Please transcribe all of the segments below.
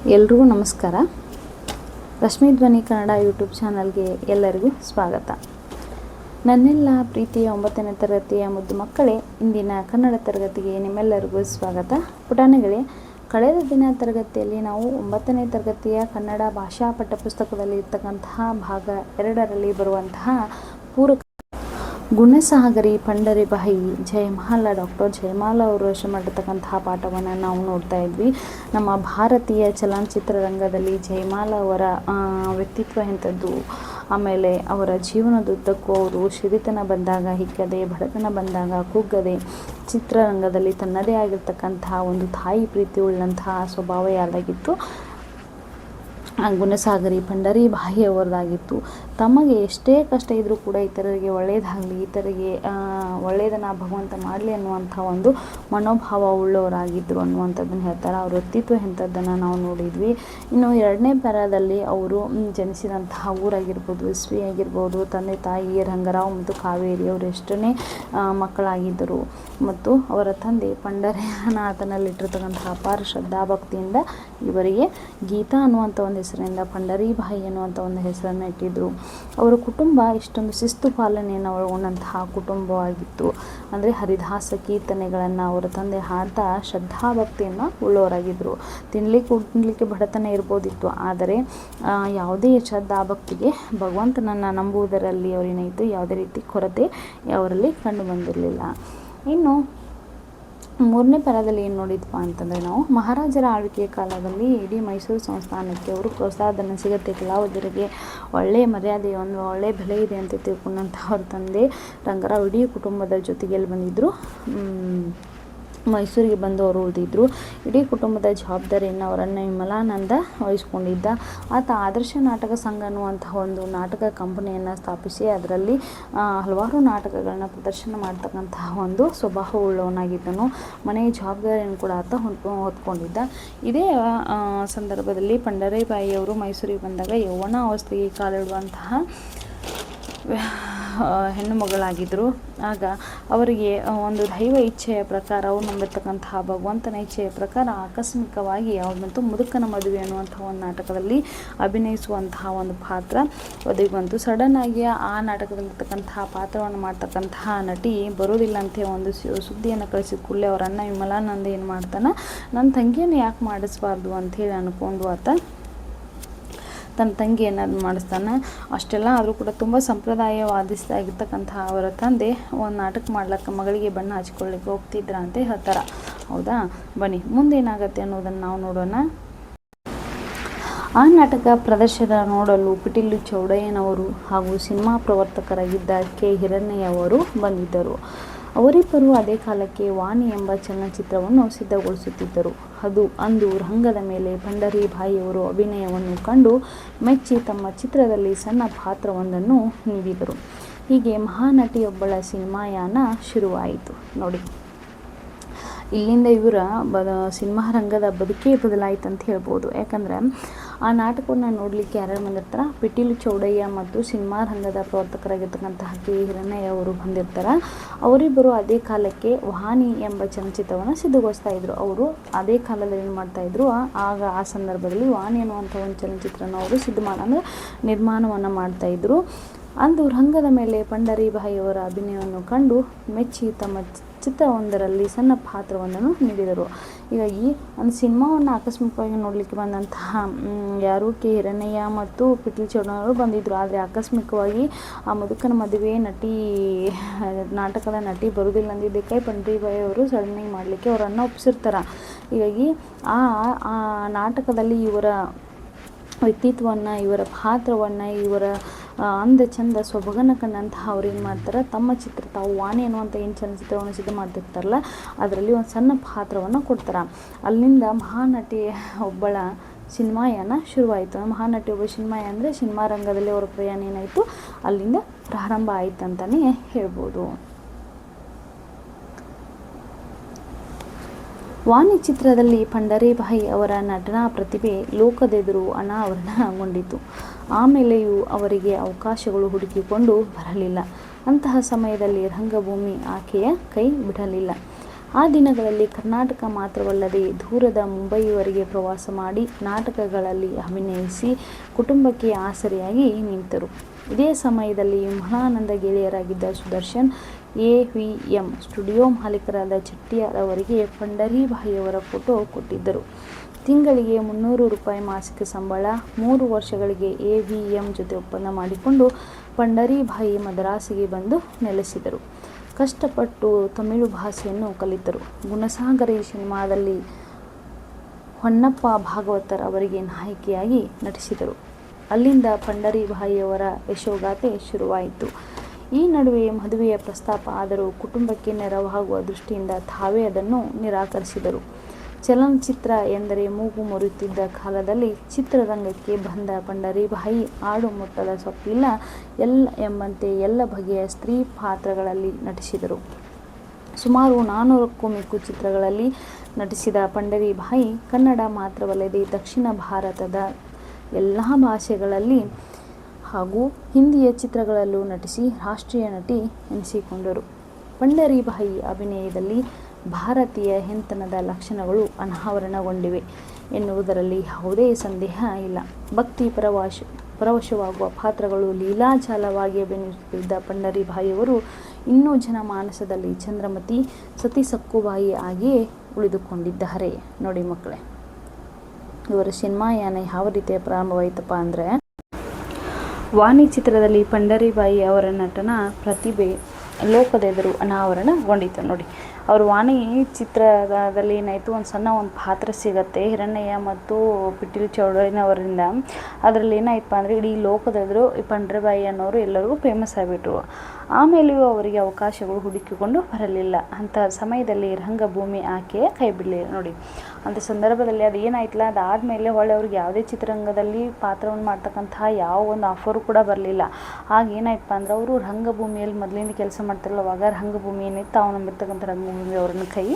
ಎಲ್ರಿಗೂ ನಮಸ್ಕಾರ. ರಶ್ಮಿ ಧ್ವನಿ ಕನ್ನಡ ಯೂಟ್ಯೂಬ್ ಚಾನಲ್ಗೆ ಎಲ್ಲರಿಗೂ ಸ್ವಾಗತ. ನನ್ನೆಲ್ಲ ಪ್ರೀತಿಯ 9ನೇ ತರಗತಿಯ ಮುದ್ದು ಮಕ್ಕಳೇ, ಇಂದಿನ ಕನ್ನಡ ತರಗತಿಗೆ ನಿಮ್ಮೆಲ್ಲರಿಗೂ ಸ್ವಾಗತ. ಪುಟಾಣಿಗಳೇ, ಕಳೆದ ದಿನ ತರಗತಿಯಲ್ಲಿ ನಾವು 9ನೇ ತರಗತಿಯ ಕನ್ನಡ ಭಾಷಾ ಪಠ್ಯಪುಸ್ತಕದಲ್ಲಿ ಇರ್ತಕ್ಕಂತಹ ಭಾಗ 2ರಲ್ಲಿ ಬರುವಂತಹ ಪೂರಕ ಗುಣಸಾಗರಿ ಪಂಡರಿಬಾಯಿ ಜಯಮಾಲ, ಡಾಕ್ಟರ್ ಜಯಮಾಲ ಅವರು ರಚನೆ ಮಾಡಿರ್ತಕ್ಕಂತಹ ಪಾಠವನ್ನು ನಾವು ನೋಡ್ತಾ ಇದ್ವಿ. ನಮ್ಮ ಭಾರತೀಯ ಚಲನಚಿತ್ರರಂಗದಲ್ಲಿ ಜಯಮಾಲ ಅವರ ವ್ಯಕ್ತಿತ್ವ ಎಂಥದ್ದು, ಆಮೇಲೆ ಅವರ ಜೀವನದುದ್ದಕ್ಕೂ ಅವರು ಸಿರಿತನ ಬಂದಾಗ ಹಿಕ್ಕದೆ, ಬಡತನ ಬಂದಾಗ ಕುಗ್ಗದೆ, ಚಿತ್ರರಂಗದಲ್ಲಿ ತನ್ನದೇ ಆಗಿರ್ತಕ್ಕಂತಹ ಒಂದು ತಾಯಿ ಪ್ರೀತಿ ಉಳ್ಳಂತಹ ಸ್ವಭಾವ ಯಾರಾಗಿತ್ತು, ಗುಣಸಾಗರಿ ಪಂಡರಿಬಾಯಿ ಅವರದಾಗಿತ್ತು. ತಮಗೆ ಎಷ್ಟೇ ಕಷ್ಟ ಇದ್ದರೂ ಕೂಡ ಇತರರಿಗೆ ಒಳ್ಳೆಯದಾಗಲಿ, ಇತರರಿಗೆ ಒಳ್ಳೆಯದನ್ನು ಭಗವಂತ ಮಾಡಲಿ ಅನ್ನುವಂಥ ಒಂದು ಮನೋಭಾವ ಉಳ್ಳವರಾಗಿದ್ದರು ಅನ್ನುವಂಥದ್ದನ್ನು ಹೇಳ್ತಾರೆ. ಅವ್ರ ವ್ಯಕ್ತಿತ್ವ ಎಂಥದ್ದನ್ನು ನಾವು ನೋಡಿದ್ವಿ. ಇನ್ನು 2ನೇ ಪ್ಯಾರಾದಲ್ಲಿ ಅವರು ಜನಿಸಿದಂತಹ ಊರಾಗಿರ್ಬೋದು, ಇಸ್ವಿ ಆಗಿರ್ಬೋದು, ತಂದೆ ತಾಯಿ ರಂಗರಾವ್ ಮತ್ತು ಕಾವೇರಿ ಅವರು ಎಷ್ಟನೇ ಮಕ್ಕಳಾಗಿದ್ದರು ಮತ್ತು ಅವರ ತಂದೆ ಪಂಡರೀನಾಥನಲ್ಲಿಟ್ಟಿರ್ತಕ್ಕಂತಹ ಅಪಾರ ಶ್ರದ್ಧಾಭಕ್ತಿಯಿಂದ ಇವರಿಗೆ ಗೀತಾ ಅನ್ನುವಂಥ ಒಂದು ಹೆಸರಿನಿಂದ ಪಂಡರಿಬಾಯಿ ಎನ್ನುವಂಥ ಒಂದು ಹೆಸರನ್ನು ಇಟ್ಟಿದ್ದರು. ಅವರ ಕುಟುಂಬ ಇಷ್ಟೊಂದು ಶಿಸ್ತು ಪಾಲನೆಯನ್ನು ಒಳಗೊಂಡಂತಹ ಕುಟುಂಬವಾಗಿತ್ತು. ಅಂದರೆ ಹರಿದಾಸ ಕೀರ್ತನೆಗಳನ್ನು ಅವರ ತಂದೆ ಹಾಡ್ತಾ ಶ್ರದ್ಧಾಭಕ್ತಿಯನ್ನು ಉಳ್ಳವರಾಗಿದ್ದರು. ತಿನ್ನಲಿಕ್ಕೆ ಬಡತನ ಇರ್ಬೋದಿತ್ತು, ಆದರೆ ಯಾವುದೇ ಶ್ರದ್ಧಾಭಕ್ತಿಗೆ ಭಗವಂತನನ್ನು ನಂಬುವುದರಲ್ಲಿ ಅವರೇನಾಯಿತು, ಯಾವುದೇ ರೀತಿ ಕೊರತೆ ಅವರಲ್ಲಿ ಕಂಡು ಬಂದಿರಲಿಲ್ಲ. ಇನ್ನು 3ನೇ ಪ್ಯಾರಾದಲ್ಲಿ ಏನು ನೋಡಿದ್ವಾ ಅಂತಂದರೆ, ನಾವು ಮಹಾರಾಜರ ಆಳ್ವಿಕೆಯ ಕಾಲದಲ್ಲಿ ಇಡೀ ಮೈಸೂರು ಸಂಸ್ಥಾನಕ್ಕೆ ಅವರು ಪ್ರೋತ್ಸಾಹಧನ ಸಿಗುತ್ತೆ, ಕಲಾವಿದರಿಗೆ ಒಳ್ಳೆಯ ಮರ್ಯಾದೆ, ಒಂದು ಒಳ್ಳೆಯ ಬೆಲೆ ಇದೆ ಅಂತ ತಿಳ್ಕೊಂಡಂಥ ಅವ್ರ ತಂದೆ ರಂಗರಾವ್ ಇಡೀ ಕುಟುಂಬದ ಜೊತೆಗೆ ಎಲ್ಲಿ ಬಂದಿದ್ದರು, ಮೈಸೂರಿಗೆ ಬಂದು ಅವರು ಉಳಿದಿದ್ದರು. ಇಡೀ ಕುಟುಂಬದ ಜವಾಬ್ದಾರಿಯನ್ನು ಅವರನ್ನು ವಿಮಲಾನಂದ ವಹಿಸ್ಕೊಂಡಿದ್ದ. ಆತ ಆದರ್ಶ ನಾಟಕ ಸಂಘ ಅನ್ನುವಂತಹ ಒಂದು ನಾಟಕ ಕಂಪನಿಯನ್ನು ಸ್ಥಾಪಿಸಿ ಅದರಲ್ಲಿ ಹಲವಾರು ನಾಟಕಗಳನ್ನ ಪ್ರದರ್ಶನ ಮಾಡ್ತಕ್ಕಂತಹ ಒಂದು ಸ್ವಭಾವ ಉಳ್ಳವನಾಗಿದ್ದನು. ಮನೆಯ ಜವಾಬ್ದಾರಿಯನ್ನು ಕೂಡ ಆತ ಹೊತ್ಕೊಂಡಿದ್ದ. ಇದೇ ಸಂದರ್ಭದಲ್ಲಿ ಪಂಡರಿಬಾಯಿಯವರು ಮೈಸೂರಿಗೆ ಬಂದಾಗ ಯೌವನ ಅವಸ್ಥೆಗೆ ಕಾಲಿಡುವಂತಹ ಹೆಣ್ಣು ಮಗಳಾಗಿದ್ದರು. ಆಗ ಅವರಿಗೆ ಒಂದು ದೈವ ಇಚ್ಛೆಯ ಪ್ರಕಾರ, ಅವರು ನಂಬಿರ್ತಕ್ಕಂತಹ ಭಗವಂತನ ಇಚ್ಛೆಯ ಪ್ರಕಾರ ಆಕಸ್ಮಿಕವಾಗಿ ಮತ್ತು ಮುದುಕನ ಮದುವೆ ಅನ್ನುವಂಥ ಒಂದು ನಾಟಕದಲ್ಲಿ ಅಭಿನಯಿಸುವಂತಹ ಒಂದು ಪಾತ್ರ ಒದಗಿ ಬಂತು. ಸಡನ್ನಾಗಿ ಆ ನಾಟಕದಲ್ಲಿರ್ತಕ್ಕಂತಹ ಪಾತ್ರವನ್ನು ಮಾಡ್ತಕ್ಕಂತಹ ನಟಿ ಬರೋದಿಲ್ಲ ಅಂತ ಒಂದು ಸುದ್ದಿಯನ್ನು ಕಳಿಸಿದ ಕೂಡಲೇ ಅವರ ಅಣ್ಣ ವಿಮಲಾನಂದ ಏನು ಮಾಡ್ತಾನೆ, ನನ್ನ ತಂಗಿಯನ್ನು ಯಾಕೆ ಮಾಡಿಸ್ಬಾರ್ದು ಅಂಥೇಳಿ ಅಂದ್ಕೊಂಡು ಆತ ತನ್ನ ತಂಗಿ ಏನಾದ್ರು ಮಾಡಿಸ್ತಾನೆ. ಅಷ್ಟೆಲ್ಲ ಆದರೂ ಕೂಡ ತುಂಬ ಸಂಪ್ರದಾಯವಾದಿಯಾಗಿರ್ತಕ್ಕಂತಹ ಅವರ ತಂದೆ ಒಂದು ನಾಟಕ ಮಾಡ್ಲಿಕ್ಕೆ ಮಗಳಿಗೆ ಬಣ್ಣ ಹಚ್ಕೊಳ್ಳಿಕ್ಕೆ ಹೋಗ್ತಿದ್ರ ಅಂತ ಹೇಳ್ತಾರೆ. ಹೌದಾ, ಬನ್ನಿ ಮುಂದೇನಾಗತ್ತೆ ಅನ್ನೋದನ್ನು ನಾವು ನೋಡೋಣ. ಆ ನಾಟಕ ಪ್ರದರ್ಶನ ನೋಡಲು ಪಿಟೀಲು ಚೌಡಯ್ಯನವರು ಹಾಗೂ ಸಿನಿಮಾ ಪ್ರವರ್ತಕರಾಗಿದ್ದ ಕೆ ಹಿರಣ್ಣಯ್ಯ ಅವರು ಬಂದಿದ್ದರು. ಅವರಿಬ್ಬರು ಅದೇ ಕಾಲಕ್ಕೆ ವಾಣಿ ಎಂಬ ಚಲನಚಿತ್ರವನ್ನು ಸಿದ್ಧಗೊಳಿಸುತ್ತಿದ್ದರು. ಅಂದು ರಂಗದ ಮೇಲೆ ಪಂಡರಿಬಾಯಿಯವರು ಅಭಿನಯವನ್ನು ಕಂಡು ಮೆಚ್ಚಿ ತಮ್ಮ ಚಿತ್ರದಲ್ಲಿ ಸಣ್ಣ ಪಾತ್ರವೊಂದನ್ನು ನೀಡಿದರು. ಹೀಗೆ ಮಹಾನಟಿಯೊಬ್ಬಳ ಸಿನಿಮಾಯಾನ ಶುರುವಾಯಿತು. ನೋಡಿ, ಇಲ್ಲಿಂದ ಇವರ ಸಿನಿಮಾ ರಂಗದ ಬದುಕೇ ಬದಲಾಯಿತು ಅಂತ ಹೇಳ್ಬೋದು. ಯಾಕಂದರೆ ಆ ನಾಟಕವನ್ನು ನೋಡಲಿಕ್ಕೆ ಯಾರ್ಯಾರು ಬಂದಿರ್ತಾರೆ, ಪಿಟೀಲು ಚೌಡಯ್ಯ ಮತ್ತು ಸಿನಿಮಾ ರಂಗದ ಪ್ರವರ್ತಕರಾಗಿರ್ತಕ್ಕಂತಹ ಕೆ ಹಿರಣ್ಣಯ್ಯ ಅವರು ಬಂದಿರ್ತಾರೆ. ಅವರಿಬ್ಬರು ಅದೇ ಕಾಲಕ್ಕೆ ವಾಣಿ ಎಂಬ ಚಲನಚಿತ್ರವನ್ನು ಸಿದ್ಧಗೊಳಿಸ್ತಾ ಇದ್ರು. ಅವರು ಅದೇ ಕಾಲದಲ್ಲಿ ಏನು ಮಾಡ್ತಾಯಿದ್ರು, ಆಗ ಆ ಸಂದರ್ಭದಲ್ಲಿ ವಾಣಿ ಅನ್ನುವಂಥ ಒಂದು ಚಲನಚಿತ್ರನ ಅವರು ನಿರ್ಮಾಣವನ್ನು ಮಾಡ್ತಾಯಿದ್ರು. ಅಂದು ರಂಗದ ಮೇಲೆ ಪಂಡರಿಬಾಯಿಯವರ ಅಭಿನಯವನ್ನು ಕಂಡು ಮೆಚ್ಚಿ ತಮ್ಮ ಚಿತ್ರವೊಂದರಲ್ಲಿ ಸಣ್ಣ ಪಾತ್ರವೊಂದನ್ನು ನೀಡಿದರು. ಹೀಗಾಗಿ ಒಂದು ಸಿನಿಮಾವನ್ನು ಆಕಸ್ಮಿಕವಾಗಿ ನೋಡಲಿಕ್ಕೆ ಬಂದಂತಹ ಯಾರು ಕೆ ಹಿರಣ್ಣಯ್ಯ ಮತ್ತು ಪಿಟೀಲು ಚೌಡಯ್ಯನವರು ಬಂದಿದ್ದರು. ಆದರೆ ಆಕಸ್ಮಿಕವಾಗಿ ಆ ಮುದುಕನ ಮದುವೆ ನಾಟಕದ ನಟಿ ಬರುವುದಿಲ್ಲ ಅಂದಿದ್ದಕ್ಕೆ ಪಂಡರಿಬಾಯಿಯವರು ಸಡನ್ನಾಗಿ ಮಾಡಲಿಕ್ಕೆ ಅವರನ್ನು ಒಪ್ಪಿಸಿರ್ತಾರೆ. ಹೀಗಾಗಿ ಆ ನಾಟಕದಲ್ಲಿ ಇವರ ವ್ಯಕ್ತಿತ್ವವನ್ನು, ಇವರ ಪಾತ್ರವನ್ನು, ಇವರ ಅಂದ ಚಂದ ಸೊಬಗನ್ನು ಕಂಡಂತಹ ಅವ್ರು ಏನು ಮಾಡ್ತಾರೆ, ತಮ್ಮ ತಾವು ವಾಣಿ ಅನ್ನುವಂಥ ಏನು ಚಲನಚಿತ್ರವನ್ನು ಸಿದ್ಧ ಮಾಡ್ತಿರ್ತಾರಲ್ಲ ಅದರಲ್ಲಿ ಒಂದು ಸಣ್ಣ ಪಾತ್ರವನ್ನು ಕೊಡ್ತಾರೆ. ಅಲ್ಲಿಂದ ಮಹಾನಟಿ ಒಬ್ಬಳ ಸಿನಿಮಾಯಾನ ಶುರುವಾಯಿತು. ಮಹಾನಟಿ ಒಬ್ಬ ಸಿನಿಮಾಯ ಅಂದರೆ ಸಿನಿಮಾ ರಂಗದಲ್ಲಿ ಅವರ ಪ್ರಯಾಣ ಏನಾಯಿತು, ಅಲ್ಲಿಂದ ಪ್ರಾರಂಭ ಆಯಿತು ಅಂತಲೇ ಹೇಳ್ಬೋದು. ವಾಣಿ ಚಿತ್ರದಲ್ಲಿ ಪಂಡರಿಬಾಯಿ ಅವರ ನಟನಾ ಪ್ರತಿಭೆ ಲೋಕದೆದುರು ಅನಾವರಣಗೊಂಡಿತು. ಆಮೇಲೆಯೂ ಅವರಿಗೆ ಅವಕಾಶಗಳು ಹುಡುಕಿಕೊಂಡು ಬರಲಿಲ್ಲ. ಅಂತಹ ಸಮಯದಲ್ಲಿ ರಂಗಭೂಮಿ ಆಕೆಯ ಕೈ ಬಿಡಲಿಲ್ಲ. ಆ ದಿನಗಳಲ್ಲಿ ಕರ್ನಾಟಕ ಮಾತ್ರವಲ್ಲದೆ ದೂರದ ಮುಂಬಯಿವರೆಗೆ ಪ್ರವಾಸ ಮಾಡಿ ನಾಟಕಗಳಲ್ಲಿ ಅಭಿನಯಿಸಿ ಕುಟುಂಬಕ್ಕೆ ಆಸರೆಯಾಗಿ ನಿಂತರು. ಇದೇ ಸಮಯದಲ್ಲಿ ವಿಮಲಾನಂದ ಗೆಳೆಯರಾಗಿದ್ದ ಸುದರ್ಶನ್ AVM ಸ್ಟುಡಿಯೋ ಮಾಲೀಕರಾದ ಚೆಟ್ಟಿಯಾರ್ ಅವರಿಗೆ ಪಂಡರೀಬಾಯಿಯವರ ಫೋಟೋ ಕೊಟ್ಟಿದ್ದರು. ತಿಂಗಳಿಗೆ 300 ರೂಪಾಯಿ ಮಾಸಿಕ ಸಂಬಳ. 3 ವರ್ಷಗಳಿಗೆ AVM ಜೊತೆ ಒಪ್ಪಂದ ಮಾಡಿಕೊಂಡು ಪಂಡರೀಬಾಯಿ ಮದ್ರಾಸಿಗೆ ಬಂದು ನೆಲೆಸಿದರು. ಕಷ್ಟಪಟ್ಟು ತಮಿಳು ಭಾಷೆಯನ್ನು ಕಲಿತರು. ಗುಣಸಾಗರಿ ಸಿನಿಮಾದಲ್ಲಿ ಹೊನ್ನಪ್ಪ ಭಾಗವತರ್ ಅವರಿಗೆ ನಾಯಕಿಯಾಗಿ ನಟಿಸಿದರು. ಅಲ್ಲಿಂದ ಪಂಡರೀಬಾಯಿಯವರ ಯಶೋಗಾಥೆ ಶುರುವಾಯಿತು. ಈ ನಡುವೆ ಮದುವೆಯ ಪ್ರಸ್ತಾಪ ಆದರೂ ಕುಟುಂಬಕ್ಕೆ ನೆರವಾಗುವ ದೃಷ್ಟಿಯಿಂದ ತಾವೇ ಅದನ್ನು ನಿರಾಕರಿಸಿದರು. ಚಲನಚಿತ್ರ ಎಂದರೆ ಮೂಗು ಮುರಿಯುತ್ತಿದ್ದ ಕಾಲದಲ್ಲಿ ಚಿತ್ರರಂಗಕ್ಕೆ ಬಂದ ಪಂಡರೀಬಾಯಿ ಆಡು ಮುಟ್ಟದ ಸೊಪ್ಪಿಲ್ಲ ಎಂಬಂತೆ ಎಲ್ಲ ಬಗೆಯ ಸ್ತ್ರೀ ಪಾತ್ರಗಳಲ್ಲಿ ನಟಿಸಿದರು. ಸುಮಾರು 400ಕ್ಕೂ ಮಿಕ್ಕು ಚಿತ್ರಗಳಲ್ಲಿ ನಟಿಸಿದ ಪಂಡರೀಬಾಯಿ ಕನ್ನಡ ಮಾತ್ರವಲ್ಲದೆ ದಕ್ಷಿಣ ಭಾರತದ ಎಲ್ಲ ಭಾಷೆಗಳಲ್ಲಿ ಹಾಗೂ ಹಿಂದಿಯ ಚಿತ್ರಗಳಲ್ಲೂ ನಟಿಸಿ ರಾಷ್ಟ್ರೀಯ ನಟಿ ಎನಿಸಿಕೊಂಡರು. ಪಂಡರೀಬಾಯಿ ಅಭಿನಯದಲ್ಲಿ ಭಾರತೀಯ ಹೆಣ್ತನದ ಲಕ್ಷಣಗಳು ಅನಾವರಣಗೊಂಡಿವೆ ಎನ್ನುವುದರಲ್ಲಿ ಯಾವುದೇ ಸಂದೇಹ ಇಲ್ಲ. ಭಕ್ತಿ ಪರವಶವಾಗುವ ಪಾತ್ರಗಳು ಲೀಲಾಜಾಲವಾಗಿ ಅಭಿನಯಿಸುತ್ತಿದ್ದ ಪಂಡರೀಬಾಯಿಯವರು ಇನ್ನೂ ಜನಮಾನಸದಲ್ಲಿ ಚಂದ್ರಮತಿ, ಸತಿ ಸಕ್ಕುಬಾಯಿ ಆಗಿಯೇ ಉಳಿದುಕೊಂಡಿದ್ದಾರೆ. ನೋಡಿ ಮಕ್ಕಳೇ, ಇವರ ಸಿನಿಮಾಯಾನ ಯಾವ ರೀತಿಯ ಪ್ರಾರಂಭವಾಯಿತಪ್ಪ ಅಂದರೆ, ವಾಣಿ ಚಿತ್ರದಲ್ಲಿ ಪಂಡರೀಬಾಯಿ ಅವರ ನಟನ ಪ್ರತಿಭೆ ಲೋಕದೆದುರು ಅನಾವರಣಗೊಂಡಿತು. ನೋಡಿ, ಅವರು ವಾಣಿ ಚಿತ್ರದಲ್ಲಿ ಏನಾಯಿತು, ಒಂದು ಪಾತ್ರ ಸಿಗತ್ತೆ ಹಿರಣ್ಣಯ್ಯ ಮತ್ತು ಪಿಟೀಲು ಚೌಡಯ್ಯನವರಿಂದ. ಅದರಲ್ಲಿ ಏನಾಯ್ತು ಅಂದರೆ ಇಡೀ ಲೋಕದೆದುರು ಈ ಪಂಡರೀಬಾಯಿ ಅನ್ನೋರು ಎಲ್ಲರಿಗೂ ಫೇಮಸ್ ಆಗಿಬಿಟ್ರು. ಆಮೇಲೆಯೂ ಅವರಿಗೆ ಅವಕಾಶಗಳು ಹುಡುಕಿಕೊಂಡು ಬರಲಿಲ್ಲ. ಅಂಥ ಸಮಯದಲ್ಲಿ ರಂಗಭೂಮಿ ಆಕೆಯ ಕೈ ಬಿಡಲಿಲ್ಲ. ನೋಡಿ, ಅಂಥ ಸಂದರ್ಭದಲ್ಲಿ ಅದು ಏನಾಯ್ತಲ್ಲ, ಅದಾದಮೇಲೆ ಹೊಳ್ಳಿ ಅವ್ರಿಗೆ ಯಾವುದೇ ಚಿತ್ರರಂಗದಲ್ಲಿ ಪಾತ್ರವನ್ನು ಮಾಡ್ತಕ್ಕಂತಹ ಯಾವ ಒಂದು ಆಫರು ಕೂಡ ಬರಲಿಲ್ಲ. ಆಗ ಏನಾಯ್ತಪ್ಪ ಅಂದ್ರೆ ಅವರು ರಂಗಭೂಮಿಯಲ್ಲಿ ಮೊದಲಿಂದ ಕೆಲಸ ಮಾಡ್ತಿರಲ್ಲ, ಅವಾಗ ರಂಗಭೂಮಿ ಏನಿತ್ತು ತಾವು ನಂಬಿರ್ತಕ್ಕಂಥ ರಂಗಭೂಮಿ ಅವರನ್ನು ಕೈ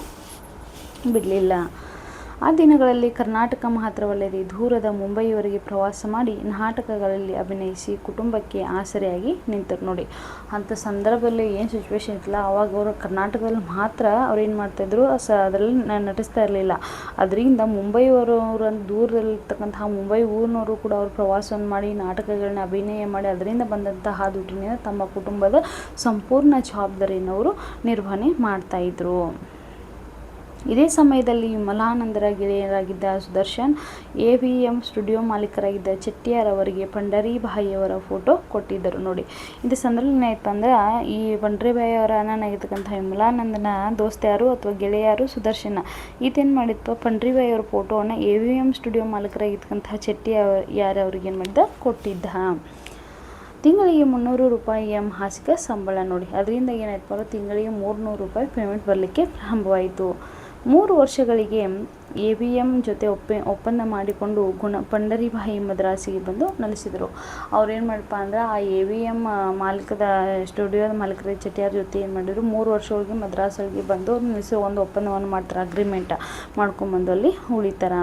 ಬಿಡಲಿಲ್ಲ. ಆ ದಿನಗಳಲ್ಲಿ ಕರ್ನಾಟಕ ಮಾತ್ರವಲ್ಲದೆ ದೂರದ ಮುಂಬಯಿವರೆಗೆ ಪ್ರವಾಸ ಮಾಡಿ ನಾಟಕಗಳಲ್ಲಿ ಅಭಿನಯಿಸಿ ಕುಟುಂಬಕ್ಕೆ ಆಸರೆಯಾಗಿ ನಿಂತರು. ನೋಡಿ, ಅಂಥ ಸಂದರ್ಭದಲ್ಲಿ ಏನು ಸಿಚುವೇಶನ್ ಇತ್ತಲ್ಲ, ಆವಾಗ ಅವರು ಕರ್ನಾಟಕದಲ್ಲಿ ಮಾತ್ರ ಅವ್ರು ಏನು ಮಾಡ್ತಾಯಿದ್ರು, ಅದರಲ್ಲಿ ನಟಿಸ್ತಾ ಇರಲಿಲ್ಲ. ಅದರಿಂದ ಮುಂಬೈಯವರು ದೂರದಲ್ಲಿರ್ತಕ್ಕಂತಹ ಮುಂಬೈ ಊರಿನವರು ಕೂಡ ಅವರು ಪ್ರವಾಸವನ್ನು ಮಾಡಿ ನಾಟಕಗಳನ್ನ ಅಭಿನಯ ಮಾಡಿ ಅದರಿಂದ ಬಂದಂತಹ ದುಡ್ಡಿನಿಂದ ತಮ್ಮ ಕುಟುಂಬದ ಸಂಪೂರ್ಣ ಜವಾಬ್ದಾರಿಯನ್ನು ಅವರು ನಿರ್ವಹಣೆ ಮಾಡ್ತಾಯಿದ್ರು. ಇದೇ ಸಮಯದಲ್ಲಿ ವಿಮಲಾನಂದರ ಗೆಳೆಯರಾಗಿದ್ದ ಸುದರ್ಶನ್ AVM ಸ್ಟುಡಿಯೋ ಮಾಲೀಕರಾಗಿದ್ದ ಚೆಟ್ಟಿಯಾರ್ ಅವರಿಗೆ ಪಂಡರೀಬಾಯಿಯವರ ಫೋಟೋ ಕೊಟ್ಟಿದ್ದರು. ನೋಡಿ, ಇಂಥ ಸಂದರ್ಭದಲ್ಲಿ ಏನಾಯ್ತು ಅಂದ್ರೆ, ಈ ಪಂಡರೀಬಾಯಿಯವರ ಅಣ್ಣನಾಗಿರ್ತಕ್ಕಂಥ ವಿಮಲಾನಂದನ ದೋಸ್ತ ಯಾರು ಅಥವಾ ಗೆಳೆಯರು ಸುದರ್ಶನ. ಈತೇನು ಮಾಡಿತ್ತು, ಪಂಡರೀಬಾಯಿಯವರ ಫೋಟೋವನ್ನು AVM ಸ್ಟುಡಿಯೋ ಮಾಲೀಕರಾಗಿರ್ತಕ್ಕಂಥ ಚೆಟ್ಟಿಯಾರ್ ಅವ್ರಿಗೆ ಏನು ಮಾಡಿದ್ದ, ಕೊಟ್ಟಿದ್ದ. ತಿಂಗಳಿಗೆ 300 ರೂಪಾಯಿಯ ಮಾಸಿಕ ಸಂಬಳ. ನೋಡಿ, ಅದರಿಂದ ಏನಾಯ್ತು, ತಿಂಗಳಿಗೆ 300 ರೂಪಾಯಿ ಪೇಮೆಂಟ್ ಬರಲಿಕ್ಕೆ ಪ್ರಾರಂಭವಾಯಿತು. 3 ವರ್ಷಗಳಿಗೆ AVM ಜೊತೆ ಒಪ್ಪಂದ ಮಾಡಿಕೊಂಡು ಪಂಡರೀಬಾಯಿ ಮದ್ರಾಸಿಗೆ ಬಂದು ನೆಲೆಸಿದರು. ಅವ್ರೇನು ಮಾಡಪ್ಪ ಅಂದ್ರೆ, ಆ AVM ಮಾಲೀಕದ ಸ್ಟುಡಿಯೋದ ಮಾಲೀಕರ ಚೆಟ್ಟಿಯಾರ್ ಜೊತೆ ಏನು ಮಾಡಿದ್ರು, 3 ವರ್ಷಗಳಿಗೆ ಮದ್ರಾಸಿಗೆ ಬಂದು ನೆಲೆಸಿ ಒಂದು ಒಪ್ಪಂದವನ್ನು ಮಾಡ್ತಾರೆ, ಅಗ್ರಿಮೆಂಟ್ ಮಾಡ್ಕೊಂಬಂದು ಅಲ್ಲಿ ಉಳಿತಾರೆ.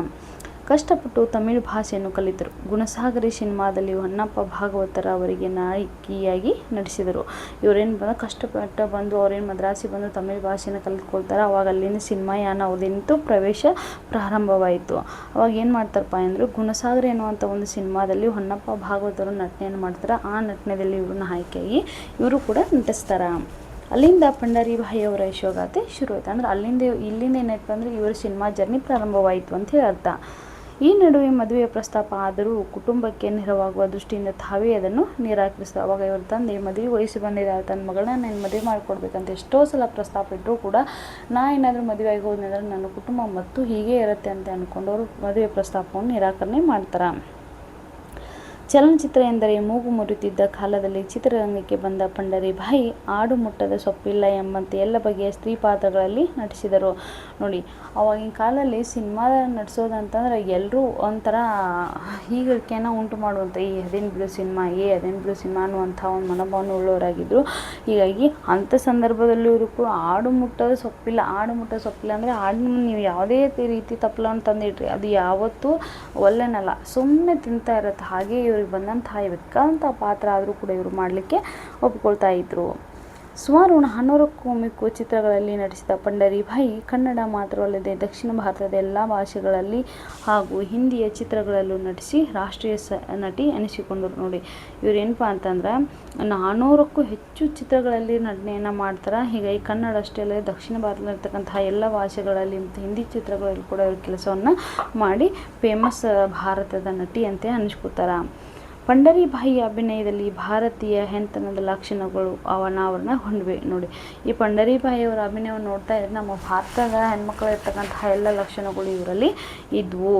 ಕಷ್ಟಪಟ್ಟು ತಮಿಳು ಭಾಷೆಯನ್ನು ಕಲಿತರು. ಗುಣಸಾಗರಿ ಸಿನಿಮಾದಲ್ಲಿ ಹೊನ್ನಪ್ಪ ಭಾಗವತರ ಅವರಿಗೆ ನಾಯಕಿಯಾಗಿ ನಟಿಸಿದರು. ಇವರೇನು ಕಷ್ಟಪಟ್ಟು ಬಂದು ಅವ್ರೇನು ಮದ್ರಾಸಿಗೆ ಬಂದು ತಮಿಳು ಭಾಷೆನ ಕಲಿತ್ಕೊಳ್ತಾರೆ. ಅವಾಗ ಅಲ್ಲಿನ ಸಿನಿಮಾಯಾನ ಅವ್ರದ್ದೇನಿತ್ತು, ಪ್ರವೇಶ ಪ್ರಾರಂಭವಾಯಿತು. ಅವಾಗ ಏನು ಮಾಡ್ತಾರಪ್ಪ ಅಂದರೆ, ಗುಣಸಾಗರಿ ಅನ್ನುವಂಥ ಒಂದು ಸಿನಿಮಾದಲ್ಲಿ ಹೊನ್ನಪ್ಪ ಭಾಗವತರು ನಟನೆಯನ್ನು ಮಾಡ್ತಾರೆ. ಆ ನಟನೆಯಲ್ಲಿ ಇವರು ನಾಯಕಿಯಾಗಿ ಇವರು ಕೂಡ ನಟಿಸ್ತಾರೆ. ಅಲ್ಲಿಂದ ಪಂಡರೀಬಾಯಿಯವರ ಯಶೋಗಾಥೆ ಶುರುವಾಯಿತು. ಅಂದರೆ ಇಲ್ಲಿಂದ ಏನಾಯ್ತು ಅಂದರೆ ಇವರ ಸಿನಿಮಾ ಜರ್ನಿ ಪ್ರಾರಂಭವಾಯಿತು ಅಂತ ಹೇಳಿ ಅರ್ಥ. ಈ ನಡುವೆ ಮದುವೆಯ ಪ್ರಸ್ತಾಪ ಆದರೂ ಕುಟುಂಬಕ್ಕೆ ನೆರವಾಗುವ ದೃಷ್ಟಿಯಿಂದ ತಾವೇ ಅದನ್ನು ನಿರಾಕರಿಸಿದರು. ಅವಾಗ ಇವ್ರ ತಂದೆ ಮದುವೆ ವಯಸ್ಸು ಬಂದಿದ್ದ ತನ್ನ ಮಗಳನ್ನ ನಾನು ಮದುವೆ ಮಾಡಿಕೊಡ್ಬೇಕಂತ ಎಷ್ಟೋ ಸಲ ಪ್ರಸ್ತಾಪ ಇಟ್ಟರು ಕೂಡ, ನಾ ಏನಾದರೂ ಮದುವೆ ಆಗಿ ಹೋದ್ನಂದ್ರೆ ನನ್ನ ಕುಟುಂಬ ಮತ್ತು ಹೀಗೆ ಇರುತ್ತೆ ಅಂತ ಅಂದ್ಕೊಂಡು ಅವರು ಮದುವೆ ಪ್ರಸ್ತಾಪವನ್ನು ನಿರಾಕರಣೆ ಮಾಡ್ತಾರೆ. ಚಲನಚಿತ್ರ ಎಂದರೆ ಮೂಗು ಮುರಿಯುತ್ತಿದ್ದ ಕಾಲದಲ್ಲಿ ಚಿತ್ರರಂಗಕ್ಕೆ ಬಂದ ಪಂಡರೀಬಾಯಿ ಆಡು ಮುಟ್ಟದ ಸೊಪ್ಪಿಲ್ಲ ಎಂಬಂತೆ ಎಲ್ಲ ಬಗೆಯ ಸ್ತ್ರೀ ಪಾತ್ರಗಳಲ್ಲಿ ನಟಿಸಿದರು. ನೋಡಿ, ಅವಾಗಿನ ಕಾಲದಲ್ಲಿ ಸಿನಿಮಾ ನಟಿಸೋದಂತಂದ್ರೆ ಎಲ್ಲರೂ ಒಂಥರ ಹೀಗಳಿಕೆಯನ್ನು ಉಂಟು ಮಾಡುವಂಥ ಅದೇನು ಬಿಡು ಸಿನಿಮಾ ಅನ್ನುವಂಥ ಒಂದು ಮನೋಭಾವನೆ ಉಳ್ಳವರಾಗಿದ್ದರು. ಹೀಗಾಗಿ ಅಂಥ ಸಂದರ್ಭದಲ್ಲೂ ಇವರು ಕೂಡ ಆಡು ಮುಟ್ಟದ ಸೊಪ್ಪಿಲ್ಲ ಅಂದರೆ ಆಡಿನ ನೀವು ಯಾವುದೇ ರೀತಿ ತಪ್ಪಲನ್ನು ತಂದಿಟ್ರಿ ಅದು ಯಾವತ್ತೂ ಒಳ್ಳೆನಲ್ಲ, ಸುಮ್ಮನೆ ತಿಂತಾ ಇರುತ್ತೆ. ಹಾಗೆ ಇವ್ರಿಗೆ ಬಂದಂತಹ ಬೇಕಾದಂಥ ಪಾತ್ರ ಆದರೂ ಕೂಡ ಇವರು ಮಾಡಲಿಕ್ಕೆ ಒಪ್ಕೊಳ್ತಾ ಇದ್ರು. ಸುಮಾರು 400ಕ್ಕೂ ಮಿಕ್ಕು ಚಿತ್ರಗಳಲ್ಲಿ ನಟಿಸಿದ ಪಂಡರೀಬಾಯಿ ಕನ್ನಡ ಮಾತ್ರವಲ್ಲದೆ ದಕ್ಷಿಣ ಭಾರತದ ಎಲ್ಲ ಭಾಷೆಗಳಲ್ಲಿ ಹಾಗೂ ಹಿಂದಿಯ ಚಿತ್ರಗಳಲ್ಲೂ ನಟಿಸಿ ರಾಷ್ಟ್ರೀಯ ನಟಿ ಎನಿಸಿಕೊಂಡರು. ನೋಡಿ, ಇವ್ರೇನಪ್ಪ ಅಂತಂದ್ರೆ 400ಕ್ಕೂ ಹೆಚ್ಚು ಚಿತ್ರಗಳಲ್ಲಿ ನಟನೆಯನ್ನು ಮಾಡ್ತಾರೆ. ಹೀಗಾಗಿ ಕನ್ನಡ ಅಷ್ಟೇ ಅಲ್ಲದೆ ದಕ್ಷಿಣ ಭಾರತದಲ್ಲಿರ್ತಕ್ಕಂತಹ ಎಲ್ಲ ಭಾಷೆಗಳಲ್ಲಿ ಮತ್ತು ಹಿಂದಿ ಚಿತ್ರಗಳಲ್ಲಿ ಕೂಡ ಇವರು ಕೆಲಸವನ್ನು ಮಾಡಿ ಫೇಮಸ್ ಭಾರತದ ನಟಿ ಅಂತ ಅನಿಸ್ಕೊತಾರೆ. ಪಂಡರೀಬಾಯಿ ಅಭಿನಯದಲ್ಲಿ ಭಾರತೀಯ ಹೆಣ್ತನದ ಲಕ್ಷಣಗಳು ಅನಾವರಣಗೊಂಡಿವೆ. ನೋಡಿ, ಈ ಪಂಡರೀಬಾಯಿಯವರ ಅಭಿನಯವನ್ನು ನೋಡ್ತಾ ಇದ್ರೆ ನಮ್ಮ ಭಾರತದ ಹೆಣ್ಮಕ್ಳು ಇರ್ತಕ್ಕಂತಹ ಎಲ್ಲ ಲಕ್ಷಣಗಳು ಇವರಲ್ಲಿ ಇದ್ವು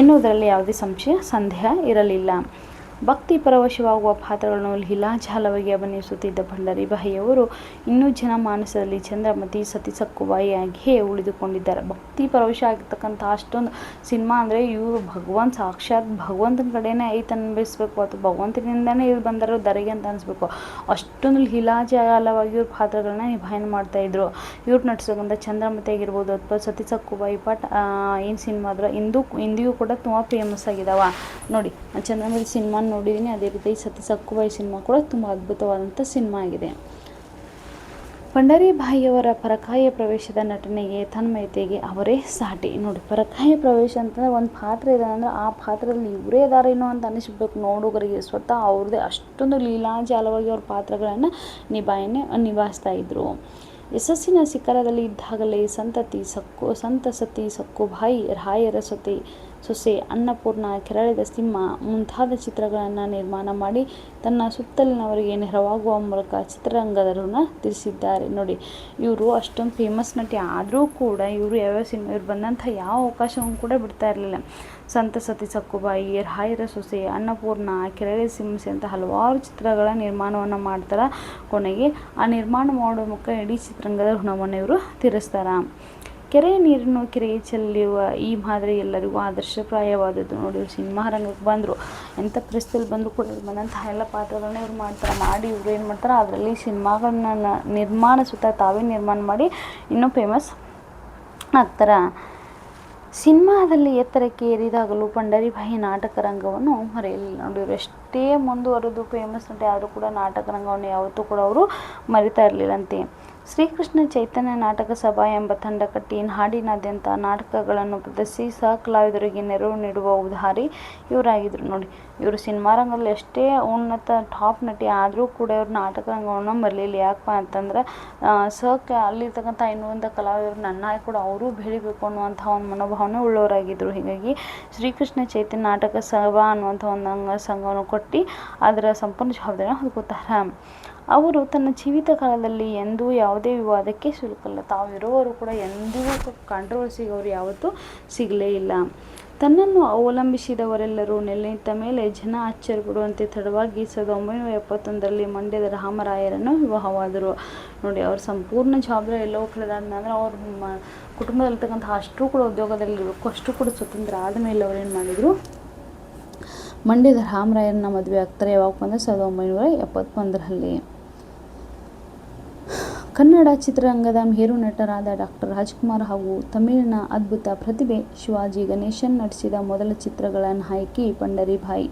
ಎನ್ನುವುದರಲ್ಲಿ ಯಾವುದೇ ಸಂದೇಹ ಇರಲಿಲ್ಲ. ಭಕ್ತಿ ಪರವಶವಾಗುವ ಪಾತ್ರಗಳನ್ನು ಲೀಲಾಜಾಲವಾಗಿ ಅಭಿನಯಿಸುತ್ತಿದ್ದ ಪಂಡರೀಬಾಯಿಯವರು ಇನ್ನೂ ಜನಮಾನಸದಲ್ಲಿ ಚಂದ್ರಮತಿ, ಸತಿ ಸಕ್ಕುಬಾಯಿಯಾಗಿಯೇ ಉಳಿದುಕೊಂಡಿದ್ದಾರೆ. ಭಕ್ತಿ ಪರವಶ ಆಗಿರ್ತಕ್ಕಂಥ ಅಷ್ಟೊಂದು ಸಿನಿಮಾ ಅಂದರೆ ಇವರು ಸಾಕ್ಷಾತ್ ಭಗವಂತನ ಕಡೆನೇ ಐತೆ ಅನ್ಬಿಸ್ಬೇಕು, ಅಥವಾ ಭಗವಂತನಿಂದನೇ ಇವ್ರು ಬಂದರು ಧರೆಗೆ ಅಂತ ಅನಿಸ್ಬೇಕು. ಅಷ್ಟೊಂದು ಲೀಲಾಜಾಲವಾಗಿ ಇವ್ರ ಪಾತ್ರಗಳನ್ನ ನಿಭಾಯಣೆ ಮಾಡ್ತಾಯಿದ್ರು. ಇವ್ರು ನಟಿಸೋದಂಥ ಚಂದ್ರಮತಿ ಆಗಿರ್ಬೋದು ಅಥವಾ ಸತಿ ಸಕ್ಕುಬಾಯಿ ಏನು ಸಿನಿಮಾ ಆದ್ರೆ ಇಂದಿಗೂ ಕೂಡ ತುಂಬ ಫೇಮಸ್ ಆಗಿದಾವ. ನೋಡಿ, ಚಂದ್ರಮತಿ ಸಿನಿಮಾ ನೋಡಿದ್ದೀನಿ. ಅದೇ ರೀತಿ ಸತಿ ಸಕ್ಕುಬಾಯಿ ಸಿನಿಮಾ ಕೂಡ ತುಂಬ ಅದ್ಭುತವಾದಂಥ ಸಿನಿಮಾ ಆಗಿದೆ. ಪಂಡರೀಬಾಯಿಯವರ ಪರಕಾಯ ಪ್ರವೇಶದ ನಟನೆಗೆ ತನ್ಮಯತೆಗೆ ಅವರೇ ಸಾಟಿ. ನೋಡಿ, ಪರಕಾಯ ಪ್ರವೇಶ ಅಂತಂದರೆ ಒಂದು ಪಾತ್ರ ಇದೆ ಅಂದರೆ ಆ ಪಾತ್ರದಲ್ಲಿ ಇವರೇ ಇದಾರೇನೋ ಅಂತ ಅನಿಸ್ಬೇಕು ನೋಡುಗರಿಗೆ. ಸ್ವತಃ ಅವ್ರದ್ದೇ ಅಷ್ಟೊಂದು ಲೀಲಾಜಾಲವಾಗಿ ಅವ್ರ ಪಾತ್ರಗಳನ್ನು ನಿಭಾಯಿಸ್ತಾ ಇದ್ರು. ಯಶಸ್ಸಿನ ಶಿಖರದಲ್ಲಿ ಇದ್ದಾಗಲೇ ಸಂತ ಸತಿ ಸಕ್ಕುಬಾಯಿ, ರಾಯರ ಸೊಸೆ, ಅನ್ನಪೂರ್ಣ, ಕೆರಳಿದ ಸಿಂಹ ಮುಂತಾದ ಚಿತ್ರಗಳನ್ನು ನಿರ್ಮಾಣ ಮಾಡಿ ತನ್ನ ಸುತ್ತಲಿನವರಿಗೆ ನೆರವಾಗುವ ಮೂಲಕ ಚಿತ್ರರಂಗದ ಋಣ ತೀರಿಸಿದ್ದಾರೆ. ನೋಡಿ, ಇವರು ಅಷ್ಟೊಂದು ಫೇಮಸ್ ನಟಿ ಆದರೂ ಕೂಡ ಇವರು ಇವ್ರು ಬಂದಂಥ ಯಾವ ಅವಕಾಶವನ್ನು ಕೂಡ ಬಿಡ್ತಾ ಇರಲಿಲ್ಲ. ಸಂತ ಸತಿ ಸಕ್ಕುಬಾಯಿ, ರಾಯರ ಸೊಸೆ, ಅನ್ನಪೂರ್ಣ, ಕೆರಳಿದ ಸಿಂಹ ಅಂತ ಹಲವಾರು ಚಿತ್ರಗಳ ನಿರ್ಮಾಣವನ್ನು ಮಾಡ್ತಾರೆ. ಕೊನೆಗೆ ಆ ನಿರ್ಮಾಣ ಮಾಡೋ ಮೂಲಕ ಇಡೀ ಚಿತ್ರರಂಗದ ಋಣವನ್ನು ಇವರು ತೀರಿಸ್ತಾರೆ. ಕೆರೆಯ ನೀರನ್ನು ಕೆರೆಗೆ ಚೆಲ್ಲುವ ಈ ಮಾದರಿ ಎಲ್ಲರಿಗೂ ಆದರ್ಶಪ್ರಾಯವಾದದ್ದು. ನೋಡಿ, ಇವರು ಸಿನಿಮಾ ರಂಗಕ್ಕೆ ಬಂದರು, ಎಂಥ ಪರಿಸ್ಥಿತಿಯಲ್ಲಿ ಬಂದರೂ ಕೂಡ ಇವ್ರು ಬಂದಂತಹ ಎಲ್ಲ ಪಾತ್ರಗಳನ್ನ ಇವ್ರು ಮಾಡಿ ಇವ್ರು ಏನು ಮಾಡ್ತಾರೆ, ಅದರಲ್ಲಿ ಸಿನಿಮಾಗಳನ್ನ ತಾವೇ ನಿರ್ಮಾಣ ಮಾಡಿ ಇನ್ನೂ ಫೇಮಸ್ ಆಗ್ತಾರೆ. ಸಿನಿಮಾದಲ್ಲಿ ಎತ್ತರಕ್ಕೆ ಏರಿದಾಗಲೂ ಪಂಡರೀಬಾಯಿ ನಾಟಕ ರಂಗವನ್ನು ಮರೆಯಲಿಲ್ಲ. ನೋಡಿ, ಇವರು ಎಷ್ಟೇ ಮುಂದುವರೆದು ಫೇಮಸ್ ನಟಿ ಆದರೂ ಕೂಡ ನಾಟಕ ರಂಗವನ್ನು ಯಾವತ್ತೂ ಕೂಡ ಅವರು ಮರಿತಾ ಇರಲಿಲ್ಲಂತೆ. ಶ್ರೀಕೃಷ್ಣ ಚೈತನ್ಯ ನಾಟಕ ಸಭಾ ಎಂಬ ತಂಡ ಕಟ್ಟಿ ನಾಡಿನಾದ್ಯಂತ ನಾಟಕಗಳನ್ನು ಪ್ರದರ್ಶಿಸಿ ಸಹ ಕಲಾವಿದರಿಗೆ ನೆರವು ನೀಡುವ ಉದಾರಿ ಇವರಾಗಿದ್ದರು. ನೋಡಿ, ಇವರು ಸಿನಿಮಾ ರಂಗದಲ್ಲಿ ಎಷ್ಟೇ ಉನ್ನತ ಟಾಪ್ ನಟಿ ಆದರೂ ಕೂಡ ಇವರು ನಾಟಕ ರಂಗವನ್ನು ಮರಲಿಲ್ಲ. ಯಾಕಪ್ಪ ಅಂತಂದ್ರೆ ಅಲ್ಲಿರ್ತಕ್ಕಂಥ ಇನ್ನೊಂದು ಕಲಾವಿದರು ನನ್ನ ಕೂಡ ಅವರೂ ಬೆಳಿಬೇಕು ಅನ್ನುವಂಥ ಒಂದು ಮನೋಭಾವನೆ ಉಳ್ಳವರಾಗಿದ್ದರು. ಹೀಗಾಗಿ ಶ್ರೀಕೃಷ್ಣ ಚೈತನ್ಯ ನಾಟಕ ಸಭಾ ಅನ್ನುವಂಥ ಒಂದು ಸಂಘವನ್ನು ಕೊಟ್ಟು ಅದರ ಸಂಪೂರ್ಣ ಜವಾಬ್ದಾರಿಯನ್ನು ಹೊತ್ಕೊತಾರೆ. ಅವರು ತನ್ನ ಜೀವಿತ ಕಾಲದಲ್ಲಿ ಎಂದೂ ಯಾವುದೇ ವಿವಾದಕ್ಕೆ ಸಿಲುಕಲ್ಲ. ತಾವು ಇರೋವರು ಕೂಡ ಎಂದಿಗೂ ಕಾಂಟ್ರವರ್ಸಿಗೆ ಅವರು ಯಾವತ್ತೂ ಸಿಗಲೇ ಇಲ್ಲ. ತನ್ನನ್ನು ಅವಲಂಬಿಸಿದವರೆಲ್ಲರೂ ನೆಲೆನಿಂತ ಮೇಲೆ ಜನ ಆಶ್ಚರ್ಯಪಡುವಂತೆ ತಡವಾಗಿ 1971ರಲ್ಲಿ ಮಂಡ್ಯದ ರಾಮರಾಯರನ್ನು ವಿವಾಹವಾದರು. ನೋಡಿ, ಅವ್ರ ಸಂಪೂರ್ಣ ಜವಾಬ್ದಾರಿ ಎಲ್ಲವೂ ಕಳೆದಾದ್ಮೇಲೆ ಅವ್ರ ಕುಟುಂಬದಲ್ಲಿರ್ತಕ್ಕಂಥ ಅಷ್ಟೂ ಕೂಡ ಉದ್ಯೋಗದಲ್ಲಿರಬೇಕು, ಅಷ್ಟು ಕೂಡ ಸ್ವತಂತ್ರ ಆದಮೇಲೆ ಅವ್ರು ಏನು ಮಾಡಿದರು, ಮಂಡ್ಯದ ರಾಮರಾಯರನ್ನ ಮದುವೆ ಆಗ್ತಾರೆ. ಯಾವಾಗ ಬಂದರೆ 1971ರಲ್ಲಿ. ಕನ್ನಡ ಚಿತ್ರರಂಗದ ಮೇರು ನಟರಾದ ಡಾಕ್ಟರ್ ರಾಜ್ಕುಮಾರ್ ಹಾಗೂ ತಮಿಳಿನ ಅದ್ಭುತ ಪ್ರತಿಭೆ ಶಿವಾಜಿ ಗಣೇಶನ್ ನಟಿಸಿದ ಮೊದಲ ಚಿತ್ರಗಳ ನಾಯಕಿ ಪಂಡರೀಬಾಯಿ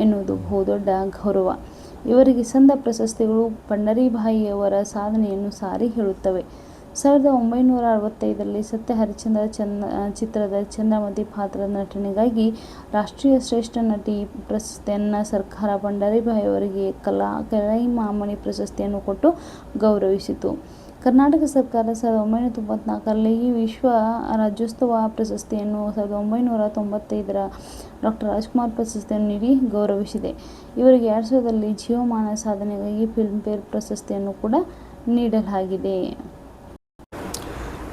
ಎನ್ನುವುದು ಬಹುದೊಡ್ಡ ಗೌರವ. ಇವರಿಗೆ ಸಂದ ಪ್ರಶಸ್ತಿಗಳು ಪಂಡರೀಬಾಯಿಯವರ ಸಾಧನೆಯನ್ನು ಸಾರಿ ಹೇಳುತ್ತವೆ. 1965ರಲ್ಲಿ ಸತ್ಯ ಹರಿಶ್ಚಂದ್ರ ಚಿತ್ರದ ಚಂದ್ರಮತಿ ಪಾತ್ರದ ನಟನೆಗಾಗಿ ರಾಷ್ಟ್ರೀಯ ಶ್ರೇಷ್ಠ ನಟಿ ಪ್ರಶಸ್ತಿಯನ್ನು ಸರ್ಕಾರ ಪಂಡರೀಬಾಯಿಯವರಿಗೆ ಕಲೈಮಾಮಣಿ ಪ್ರಶಸ್ತಿಯನ್ನು ಕೊಟ್ಟು ಗೌರವಿಸಿತು. ಕರ್ನಾಟಕ ಸರ್ಕಾರ 1994ರಲ್ಲಿ ವಿಶ್ವ ರಾಜ್ಯೋತ್ಸವ ಪ್ರಶಸ್ತಿಯನ್ನು, 1995ರ ಡಾಕ್ಟರ್ ರಾಜ್ಕುಮಾರ್ ಪ್ರಶಸ್ತಿಯನ್ನು ನೀಡಿ ಗೌರವಿಸಿದೆ. ಇವರಿಗೆ 2000ರಲ್ಲಿ ಜೀವಮಾನ ಸಾಧನೆಗಾಗಿ ಫಿಲ್ಮ್ಫೇರ್ ಪ್ರಶಸ್ತಿಯನ್ನು ಕೂಡ ನೀಡಲಾಗಿದೆ.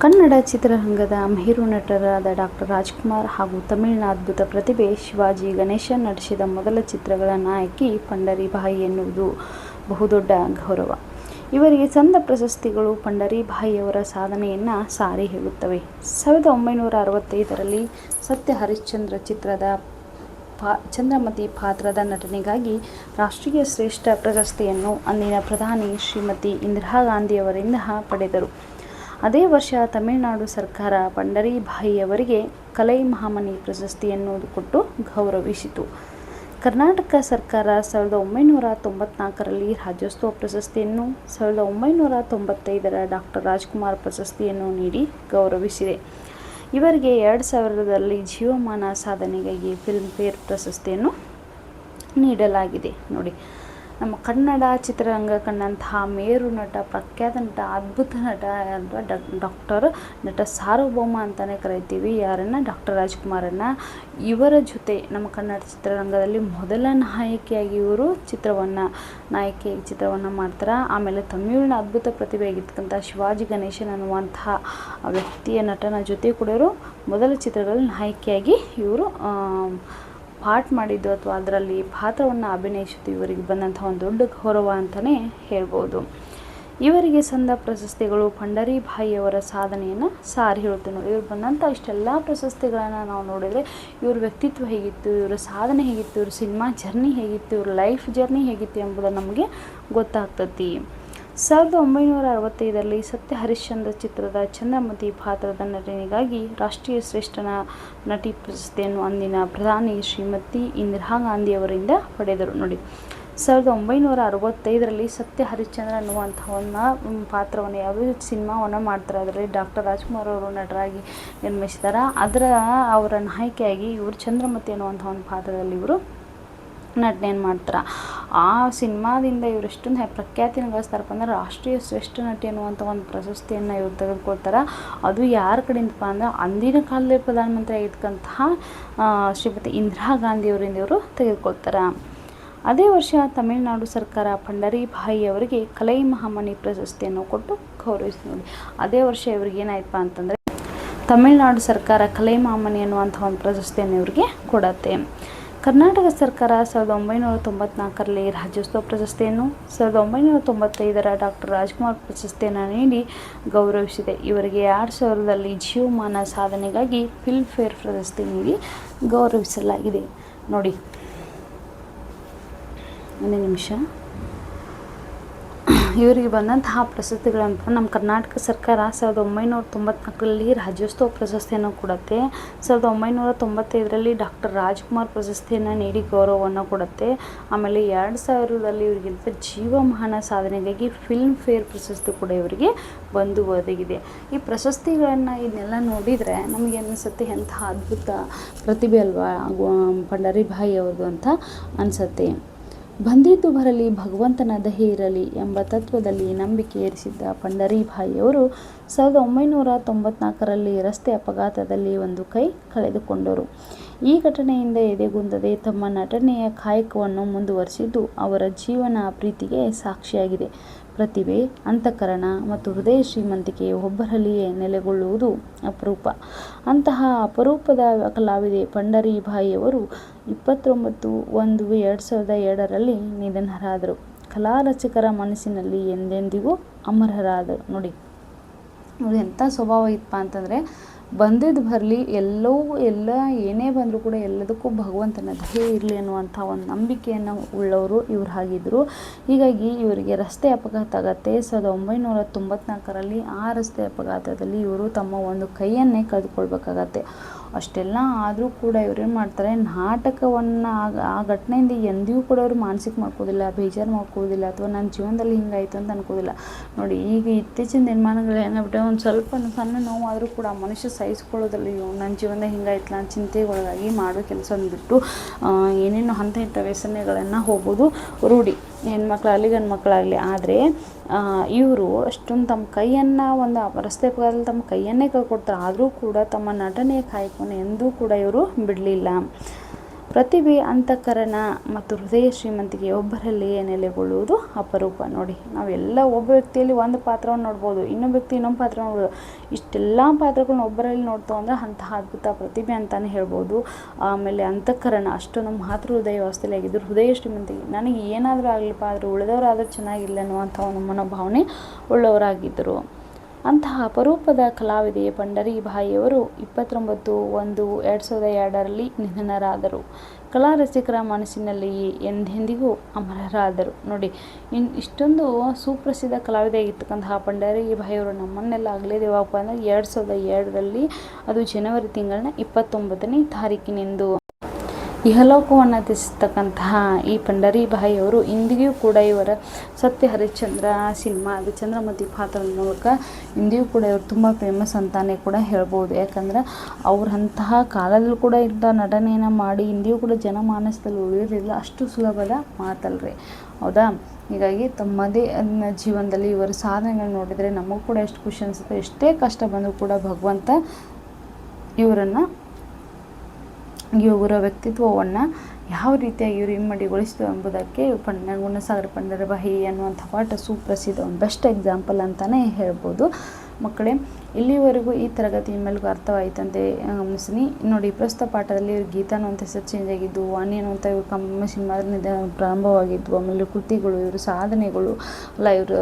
ಕನ್ನಡ ಚಿತ್ರರಂಗದ ಮೇರು ನಟರಾದ ಡಾಕ್ಟರ್ ರಾಜ್ಕುಮಾರ್ ಹಾಗೂ ತಮಿಳಿನ ಅದ್ಭುತ ಪ್ರತಿಭೆ ಶಿವಾಜಿ ಗಣೇಶನ್ ನಟಿಸಿದ ಮೊದಲ ಚಿತ್ರಗಳ ನಾಯಕಿ ಪಂಡರೀಬಾಯಿ ಎನ್ನುವುದು ಬಹುದೊಡ್ಡ ಗೌರವ. ಇವರಿಗೆ ಸಂದ ಪ್ರಶಸ್ತಿಗಳು ಪಂಡರೀಬಾಯಿಯವರ ಸಾಧನೆಯನ್ನು ಸಾರಿ ಹೇಳುತ್ತವೆ. 1965ರಲ್ಲಿ ಸತ್ಯ ಹರಿಶ್ಚಂದ್ರ ಚಿತ್ರದ ಚಂದ್ರಮತಿ ಪಾತ್ರದ ನಟನೆಗಾಗಿ ರಾಷ್ಟ್ರೀಯ ಶ್ರೇಷ್ಠ ಪ್ರಶಸ್ತಿಯನ್ನು ಅಂದಿನ ಪ್ರಧಾನಿ ಶ್ರೀಮತಿ ಇಂದಿರಾ ಗಾಂಧಿಯವರಿಂದ ಪಡೆದರು. ಅದೇ ವರ್ಷ ತಮಿಳುನಾಡು ಸರ್ಕಾರ ಪಂಡರೀಬಾಯಿಯವರಿಗೆ ಕಲೈಮಾಮಣಿ ಪ್ರಶಸ್ತಿಯನ್ನು ಕೊಟ್ಟು ಗೌರವಿಸಿತು. ಕರ್ನಾಟಕ ಸರ್ಕಾರ 1994ರಲ್ಲಿ ರಾಜ್ಯೋತ್ಸವ ಪ್ರಶಸ್ತಿಯನ್ನು, 1995ರ ಡಾಕ್ಟರ್ ರಾಜ್ಕುಮಾರ್ ಪ್ರಶಸ್ತಿಯನ್ನು ನೀಡಿ ಗೌರವಿಸಿದೆ. ಇವರಿಗೆ 2000ರಲ್ಲಿ ಜೀವಮಾನ ಸಾಧನೆಗಾಗಿ ಫಿಲ್ಮ್ಫೇರ್ ಪ್ರಶಸ್ತಿಯನ್ನು ನೀಡಲಾಗಿದೆ. ನೋಡಿ, ನಮ್ಮ ಕನ್ನಡ ಚಿತ್ರರಂಗ ಕಂಡಂತಹ ಮೇರು ನಟ, ಪ್ರಖ್ಯಾತ ನಟ, ಅದ್ಭುತ ನಟ ಅಥವಾ ಡಾಕ್ಟರ್ ನಟ ಸಾರ್ವಭೌಮ ಅಂತಲೇ ಕರಿತೀವಿ ಯಾರನ್ನು, ಡಾಕ್ಟರ್ ರಾಜ್ಕುಮಾರನ್ನು. ಇವರ ಜೊತೆ ನಮ್ಮ ಕನ್ನಡ ಚಿತ್ರರಂಗದಲ್ಲಿ ಮೊದಲ ನಾಯಕಿಯಾಗಿ ಇವರು ನಾಯಕಿಯಾಗಿ ಚಿತ್ರವನ್ನು ಮಾಡ್ತಾರೆ. ಆಮೇಲೆ ತಮಿಳಿನ ಅದ್ಭುತ ಪ್ರತಿಭೆಯಾಗಿರ್ತಕ್ಕಂಥ ಶಿವಾಜಿ ಗಣೇಶನ್ ಅನ್ನುವಂತಹ ನಟನ ಜೊತೆ ಕೂಡ ಇವರು ಮೊದಲ ಚಿತ್ರಗಳಲ್ಲಿ ನಾಯಕಿಯಾಗಿ ಇವರು ಪಾಠ ಮಾಡಿದ್ದು ಅಥವಾ ಅದರಲ್ಲಿ ಪಾತ್ರವನ್ನು ಅಭಿನಯಿಸಿದ್ದು ಇವರಿಗೆ ಬಂದಂತಹ ಒಂದು ದೊಡ್ಡ ಗೌರವ ಅಂತಲೇ ಹೇಳ್ಬೋದು. ಇವರಿಗೆ ಸಂದ ಪ್ರಶಸ್ತಿಗಳು ಪಂಡರೀಬಾಯಿಯವರ ಸಾಧನೆಯನ್ನು ಸಾರಿ ಹೇಳುತ್ತೆ. ನೋಡಿ, ಇವ್ರು ಬಂದಂಥ ಇಷ್ಟೆಲ್ಲ ಪ್ರಶಸ್ತಿಗಳನ್ನು ನಾವು ನೋಡಿದರೆ ಇವ್ರ ವ್ಯಕ್ತಿತ್ವ ಹೇಗಿತ್ತು, ಇವರ ಸಾಧನೆ ಹೇಗಿತ್ತು, ಇವ್ರ ಸಿನಿಮಾ ಜರ್ನಿ ಹೇಗಿತ್ತು, ಇವ್ರ ಲೈಫ್ ಜರ್ನಿ ಹೇಗಿತ್ತು ಎಂಬುದು ನಮಗೆ ಗೊತ್ತಾಗ್ತತಿ. 1965ರಲ್ಲಿ ಸತ್ಯ ಹರಿಶ್ಚಂದ್ರ ಚಿತ್ರದ ಚಂದ್ರಮತಿ ಪಾತ್ರದ ನಟನೆಗಾಗಿ ರಾಷ್ಟ್ರೀಯ ಶ್ರೇಷ್ಠ ನಟಿ ಪ್ರಶಸ್ತಿಯನ್ನು ಅಂದಿನ ಪ್ರಧಾನಿ ಶ್ರೀಮತಿ ಇಂದಿರಾ ಗಾಂಧಿಯವರಿಂದ ಪಡೆದರು. ನೋಡಿ, 1965ರಲ್ಲಿ ಸತ್ಯ ಹರಿಶ್ಚಂದ್ರ ಅನ್ನುವಂಥ ಒಂದು ಪಾತ್ರವನ್ನು ಯಾವುದೇ ಸಿನಿಮಾವನ್ನು ಮಾಡ್ತಾರೆ, ಅದರಲ್ಲಿ ಡಾಕ್ಟರ್ ರಾಜ್ಕುಮಾರ್ ಅವರು ನಟರಾಗಿ ನಿರ್ಮಿಸಿದ್ದಾರೆ. ಅವರ ನಾಯಕಿಯಾಗಿ ಇವರು ಚಂದ್ರಮತಿ ಅನ್ನುವಂಥ ಒಂದು ಪಾತ್ರದಲ್ಲಿ ಇವರು ನಟನೆಯನ್ನು ಮಾಡ್ತಾರೆ. ಆ ಸಿನಿಮಾದಿಂದ ಇವರು ಎಷ್ಟೊಂದು ಪ್ರಖ್ಯಾತಿನ ಗಳಿಸ್ತಾರಪ್ಪ ಅಂದ್ರೆ ರಾಷ್ಟ್ರೀಯ ಶ್ರೇಷ್ಠ ನಟಿ ಅನ್ನುವಂಥ ಒಂದು ಪ್ರಶಸ್ತಿಯನ್ನು ಇವರು ತೆಗೆದುಕೊಳ್ತಾರೆ. ಅದು ಯಾರ ಕಡೆಯಿಂದಪ್ಪ ಅಂದ್ರೆ ಅಂದಿನ ಕಾಲದಲ್ಲಿ ಪ್ರಧಾನಮಂತ್ರಿ ಆಗಿರ್ತಕ್ಕಂತಹ ಶ್ರೀಮತಿ ಇಂದಿರಾ ಗಾಂಧಿಯವರಿಂದ ಇವರು ತೆಗೆದುಕೊಳ್ತಾರೆ. ಅದೇ ವರ್ಷ ತಮಿಳುನಾಡು ಸರ್ಕಾರ ಪಂಡರೀಬಾಯಿ ಅವರಿಗೆ ಕಲೈಮಾಮಣಿ ಪ್ರಶಸ್ತಿಯನ್ನು ಕೊಟ್ಟು ಗೌರವಿಸಿ. ನೋಡಿ, ಅದೇ ವರ್ಷ ಇವ್ರಿಗೆ ಏನಾಯ್ತಪ್ಪ ಅಂತಂದರೆ ತಮಿಳುನಾಡು ಸರ್ಕಾರ ಕಲೈಮಾಮಣಿ ಅನ್ನುವಂಥ ಒಂದು ಪ್ರಶಸ್ತಿಯನ್ನು ಇವರಿಗೆ ಕೊಡತ್ತೆ. ಕರ್ನಾಟಕ ಸರ್ಕಾರ 1994ರಲ್ಲಿ ರಾಜ್ಯೋತ್ಸವ ಪ್ರಶಸ್ತಿಯನ್ನು, 1995ರ ಡಾಕ್ಟರ್ ರಾಜ್ಕುಮಾರ್ ಪ್ರಶಸ್ತಿಯನ್ನು ನೀಡಿ ಗೌರವಿಸಿದೆ. ಇವರಿಗೆ 2000ರಲ್ಲಿ ಜೀವಮಾನ ಸಾಧನೆಗಾಗಿ ಫಿಲ್ಮ್ಫೇರ್ ಪ್ರಶಸ್ತಿ ನೀಡಿ ಗೌರವಿಸಲಾಗಿದೆ. ನೋಡಿ, ಒಂದು ನಿಮಿಷ. ಇವರಿಗೆ ಬಂದಂತಹ ಪ್ರಶಸ್ತಿಗಳಂತ ನಮ್ಮ ಕರ್ನಾಟಕ ಸರ್ಕಾರ 1994ರಲ್ಲಿ ರಾಜ್ಯೋತ್ಸವ ಪ್ರಶಸ್ತಿಯನ್ನು ಕೊಡುತ್ತೆ. 1995ರಲ್ಲಿ ಡಾಕ್ಟರ್ ರಾಜ್ಕುಮಾರ್ ಪ್ರಶಸ್ತಿಯನ್ನು ನೀಡಿ ಗೌರವವನ್ನು ಕೊಡುತ್ತೆ. ಆಮೇಲೆ 2000ರಲ್ಲಿ ಇವರಿಗಿಂತ ಜೀವಮಾನ ಸಾಧನೆಗಾಗಿ ಫಿಲ್ಮ್ಫೇರ್ ಪ್ರಶಸ್ತಿ ಕೂಡ ಇವರಿಗೆ ಬಂದು ಒದಗಿದೆ. ಈ ಪ್ರಶಸ್ತಿಗಳನ್ನು ಇದನ್ನೆಲ್ಲ ನೋಡಿದರೆ ನಮಗೆ ಅನಿಸುತ್ತೆ ಎಂತಹ ಅದ್ಭುತ ಪ್ರತಿಭೆ ಅಲ್ವಾ ಪಂಡರೀಬಾಯಿ ಅವ್ರದ್ದು ಅಂತ ಅನಿಸುತ್ತೆ. ಬಂದಿದ್ದು ಬರಲಿ ಭಗವಂತನ ದಯೆ ಇರಲಿ ಎಂಬ ತತ್ವದಲ್ಲಿ ನಂಬಿಕೆ ಇರಿಸಿದ್ದ ಪಂಡರೀಬಾಯಿಯವರು 1994ರಲ್ಲಿ ರಸ್ತೆ ಅಪಘಾತದಲ್ಲಿ ಒಂದು ಕೈ ಕಳೆದುಕೊಂಡರು. ಈ ಘಟನೆಯಿಂದ ಎದೆಗುಂದದೆ ತಮ್ಮ ನಟನೆಯ ಕಾಯಕವನ್ನು ಮುಂದುವರಿಸಿದ್ದು ಅವರ ಜೀವನ ಪ್ರೀತಿಗೆ ಸಾಕ್ಷಿಯಾಗಿದೆ. ಪ್ರತಿಭೆ, ಅಂತಃಕರಣ ಮತ್ತು ಹೃದಯ ಶ್ರೀಮಂತಿಕೆ ಒಬ್ಬರಲ್ಲಿಯೇ ನೆಲೆಗೊಳ್ಳುವುದು ಅಪರೂಪ. ಅಂತಹ ಅಪರೂಪದ ಕಲಾವಿದೆ ಪಂಡರೀಬಾಯಿಯವರು 29/1/2002ರಲ್ಲಿ ನಿಧನರಾದರು. ಕಲಾ ರಸಿಕರ ಮನಸ್ಸಿನಲ್ಲಿ ಎಂದೆಂದಿಗೂ ಅಮರರಾದರು. ನೋಡಿ, ಎಂಥ ಸ್ವಭಾವ ಇತ್ತಪ್ಪ ಅಂತಂದರೆ ಬಂದಿದ್ದು ಬರಲಿ, ಎಲ್ಲ ಏನೇ ಬಂದರೂ ಕೂಡ ಎಲ್ಲದಕ್ಕೂ ಭಗವಂತನ ದಯೆ ಇರಲಿ ಅನ್ನುವಂಥ ಒಂದು ನಂಬಿಕೆಯನ್ನು ಉಳ್ಳವರು ಇವರು ಆಗಿದ್ದರು. ಹೀಗಾಗಿ ಇವರಿಗೆ ರಸ್ತೆ ಅಪಘಾತ ಆಗತ್ತೆ. 1994ರಲ್ಲಿ ಆ ರಸ್ತೆ ಅಪಘಾತದಲ್ಲಿ ಇವರು ತಮ್ಮ ಒಂದು ಕೈಯನ್ನೇ ಕಳೆದುಕೊಳ್ಬೇಕಾಗತ್ತೆ. ಅಷ್ಟೆಲ್ಲ ಆದರೂ ಕೂಡ ಇವ್ರೇನು ಮಾಡ್ತಾರೆ, ನಾಟಕವನ್ನು ಆ ಘಟನೆಯಿಂದ ಎಂದಿಗೂ ಕೂಡ ಅವರು ಮಾನಸಿಕ ಮಾಡ್ಕೋದಿಲ್ಲ, ಬೇಜಾರು ಮಾಡ್ಕೋದಿಲ್ಲ, ಅಥವಾ ನನ್ನ ಜೀವನದಲ್ಲಿ ಹಿಂಗಾಯಿತು ಅಂತ ಅನ್ಕೋದಿಲ್ಲ. ನೋಡಿ, ಈಗ ಇತ್ತೀಚಿನ ನಿರ್ಮಾಣಗಳು ಏನಾಗ್ಬಿಟ್ಟೆ, ಒಂದು ಸ್ವಲ್ಪ ಸಣ್ಣ ನೋವು ಆದರೂ ಕೂಡ ಮನುಷ್ಯ ಸಹಿಸ್ಕೊಳ್ಳೋದಿಲ್ಲ. ನನ್ನ ಜೀವನದಾಗ ಹಿಂಗಾಯ್ತಲ್ಲ ಅಂತ ಚಿಂತೆಗೊಳಗಾಗಿ ಮಾಡೋ ಕೆಲಸವನ್ನು ಬಿಟ್ಟು ಏನೇನೋ ಇಂಥ ವ್ಯಸನಗಳನ್ನು ಹೋಗೋದು ರೂಢಿ, ಹೆಣ್ಮಕ್ಳಾಗಲಿ ಗಂಡು ಮಕ್ಕಳಾಗಲಿ. ಆದರೆ ಇವರು ಅಷ್ಟೊಂದು ತಮ್ಮ ಕೈಯನ್ನು ಒಂದು ರಸ್ತೆ ಅಪಘಾತದಲ್ಲಿ ತಮ್ಮ ಕೈಯನ್ನೇ ಕಳ್ಕೊಡ್ತಾರೆ. ಆದರೂ ಕೂಡ ತಮ್ಮ ನಟನೆಯ ಕಾಯಕವನ್ನು ಎಂದೂ ಕೂಡ ಇವರು ಬಿಡಲಿಲ್ಲ. ಪ್ರತಿಭೆ, ಅಂತಃಕರಣ ಮತ್ತು ಹೃದಯ ಶ್ರೀಮಂತಿಕೆ ಒಬ್ಬರಲ್ಲಿಯೇ ನೆಲೆಗೊಳ್ಳುವುದು ಅಪರೂಪ. ನೋಡಿ, ನಾವೆಲ್ಲ ಒಬ್ಬ ವ್ಯಕ್ತಿಯಲ್ಲಿ ಒಂದು ಪಾತ್ರವನ್ನು ನೋಡ್ಬೋದು, ಇನ್ನೊಬ್ಬ ವ್ಯಕ್ತಿ ಇನ್ನೊಂದು ಪಾತ್ರ ನೋಡ್ಬೋದು. ಇಷ್ಟೆಲ್ಲ ಪಾತ್ರಗಳನ್ನ ಒಬ್ಬರಲ್ಲಿ ನೋಡ್ತೇವೆ ಅಂದರೆ ಅಂತಹ ಅದ್ಭುತ ಪ್ರತಿಭೆ ಅಂತಲೇ ಹೇಳ್ಬೋದು. ಆಮೇಲೆ ಅಂತಃಕರಣ, ಅಷ್ಟೊಂದು ಮಾತೃ ಹೃದಯ ವ್ಯವಸ್ಥೆಯಲ್ಲಿ ಆಗಿದ್ದರು. ಹೃದಯ ಶ್ರೀಮಂತಿಕೆ, ನನಗೆ ಏನಾದರೂ ಆಗಲಿಪ್ಪ ಆದರೆ ಉಳಿದವರಾದರೂ ಚೆನ್ನಾಗಿಲ್ಲ ಅನ್ನುವಂಥ ಒಂದು ಮನೋಭಾವನೆ ಉಳ್ಳವರಾಗಿದ್ದರು. ಅಂತಹ ಅಪರೂಪದ ಕಲಾವಿದೆ ಪಂಡರೀಬಾಯಿಯವರು 29/1/2002ರಲ್ಲಿ ನಿಧನರಾದರು. ಕಲಾ ರಸಿಕರ ಮನಸ್ಸಿನಲ್ಲಿ ಎಂದೆಂದಿಗೂ ಅಮರರಾದರು. ನೋಡಿ, ಇಷ್ಟೊಂದು ಸುಪ್ರಸಿದ್ಧ ಕಲಾವಿದೆ ಆಗಿರ್ತಕ್ಕಂತಹ ಪಂಡರೀಬಾಯಿಯವರು ನಮ್ಮನ್ನೆಲ್ಲ ಅಗಲಿದೇವಪ್ಪ ಅಂದರೆ 2002ರಲ್ಲಿ, ಅದು ಜನವರಿ ತಿಂಗಳಿನ 29ನೇ ತಾರೀಕಿನಿಂದು. ಇಹಲೋಕವನ್ನು ತ್ಯಜಿಸ್ತಕ್ಕಂತಹ ಈ ಪಂಡರೀಬಾಯಿಯವರು ಇಂದಿಗೂ ಕೂಡ ಇವರ ಸತ್ಯ ಹರಿಶ್ಚಂದ್ರ ಸಿನಿಮಾ ಅದು ಚಂದ್ರಮತಿ ಪಾತ್ರದ ಮೂಲಕ ಇಂದಿಗೂ ಕೂಡ ಇವರು ತುಂಬ ಫೇಮಸ್ ಅಂತಾನೆ ಕೂಡ ಹೇಳ್ಬೋದು. ಯಾಕಂದರೆ ಅವರಂತಹ ಕಾಲದಲ್ಲೂ ಕೂಡ ಇಂಥ ನಟನೆಯನ್ನು ಮಾಡಿ ಇಂದಿಗೂ ಕೂಡ ಜನಮಾನಸದಲ್ಲಿ ಉಳಿಯೋದಿಲ್ಲ, ಅಷ್ಟು ಸುಲಭದ ಮಾತಲ್ರಿ, ಹೌದಾ? ಹೀಗಾಗಿ ತಮ್ಮದೇ ಜೀವನದಲ್ಲಿ ಇವರ ಸಾಧನೆಗಳನ್ನ ನೋಡಿದರೆ ನಮಗೂ ಕೂಡ ಎಷ್ಟು ಖುಷಿ ಅನಿಸುತ್ತೆ. ಎಷ್ಟೇ ಕಷ್ಟ ಬಂದರೂ ಕೂಡ ಭಗವಂತ ಇವರ ವ್ಯಕ್ತಿತ್ವವನ್ನು ಯಾವ ರೀತಿಯಾಗಿ ಇವರು ಇಮ್ಮಡಿಗೊಳಿಸಿತು ಎಂಬುದಕ್ಕೆ ಗುಣಸಾಗರ ಪಂಡರೀಬಾಯಿ ಅನ್ನುವಂಥ ಪಾಠ ಸುಪ್ರಸಿದ್ಧ, ಒಂದು ಬೆಸ್ಟ್ ಎಕ್ಸಾಂಪಲ್ ಅಂತಲೇ ಹೇಳ್ಬೋದು. ಮಕ್ಕಳೇ, ಇಲ್ಲಿವರೆಗೂ ಈ ತರಗತಿ ನಿಮ್ಮೆಲ್ಲರಿಗೂ ಅರ್ಥವಾಯಿತಂತೆ ಗಮನಿಸ್ತೀನಿ. ನೋಡಿ, ಪ್ರಸ್ತುತ ಪಾಠದಲ್ಲಿ ಇವ್ರ ಗೀತಾ ಅನ್ನುವಂಥ ಹೆಸರು ಚೇಂಜ್ ಆಗಿದ್ದು, ವಾಣಿ ಅನ್ನುವಂಥ ಇವ್ರ ಸಿನಿಮಾದಿಂದ ಪ್ರಾರಂಭವಾಗಿದ್ದು, ಆಮೇಲೆ ಕೃತಿಗಳು, ಇವ್ರ ಸಾಧನೆಗಳು ಅಲ್ಲ, ಇವ್ರ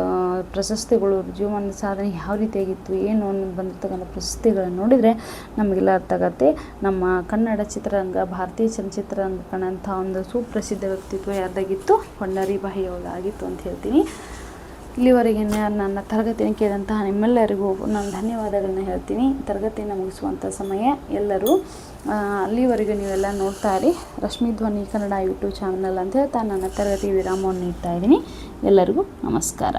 ಪ್ರಶಸ್ತಿಗಳು, ಇವ್ರ ಜೀವನದ ಸಾಧನೆ ಯಾವ ರೀತಿಯಾಗಿತ್ತು, ಏನು ಅನ್ನೋದು ಬಂದಿರ್ತಕ್ಕಂಥ ಪ್ರಶಸ್ತಿಗಳನ್ನು ನೋಡಿದರೆ ನಮಗೆಲ್ಲ ಅರ್ಥ ಆಗತ್ತೆ. ನಮ್ಮ ಕನ್ನಡ ಚಿತ್ರರಂಗ, ಭಾರತೀಯ ಚಲನಚಿತ್ರರಂಗ ಕಾಣಂಥ ಒಂದು ಸುಪ್ರಸಿದ್ಧ ವ್ಯಕ್ತಿತ್ವ ಯಾರ್ದಾಗಿತ್ತು? ಪಂಡರೀಬಾಯಿ ಅವಳಾಗಿತ್ತು ಅಂತ ಹೇಳ್ತೀನಿ. ಇಲ್ಲಿವರೆಗೆ ನನ್ನ ತರಗತಿಯನ್ನು ಕೇಳಿದಂತಹ ನಿಮ್ಮೆಲ್ಲರಿಗೂ ನಾನು ಧನ್ಯವಾದಗಳನ್ನ ಹೇಳ್ತೀನಿ. ತರಗತಿಯನ್ನು ಮುಗಿಸುವಂಥ ಸಮಯ. ಎಲ್ಲರೂ ಅಲ್ಲಿವರೆಗೂ ನೀವೆಲ್ಲ ನೋಡ್ತಾ ಇರಿ ರಶ್ಮಿ ಧ್ವನಿ ಕನ್ನಡ ಯೂಟ್ಯೂಬ್ ಚಾನಲ್ ಅಂತ ಹೇಳ್ತಾ ನನ್ನ ತರಗತಿ ವಿರಾಮವನ್ನು ನೀಡ್ತಾ ಇದ್ದೀನಿ. ಎಲ್ಲರಿಗೂ ನಮಸ್ಕಾರ.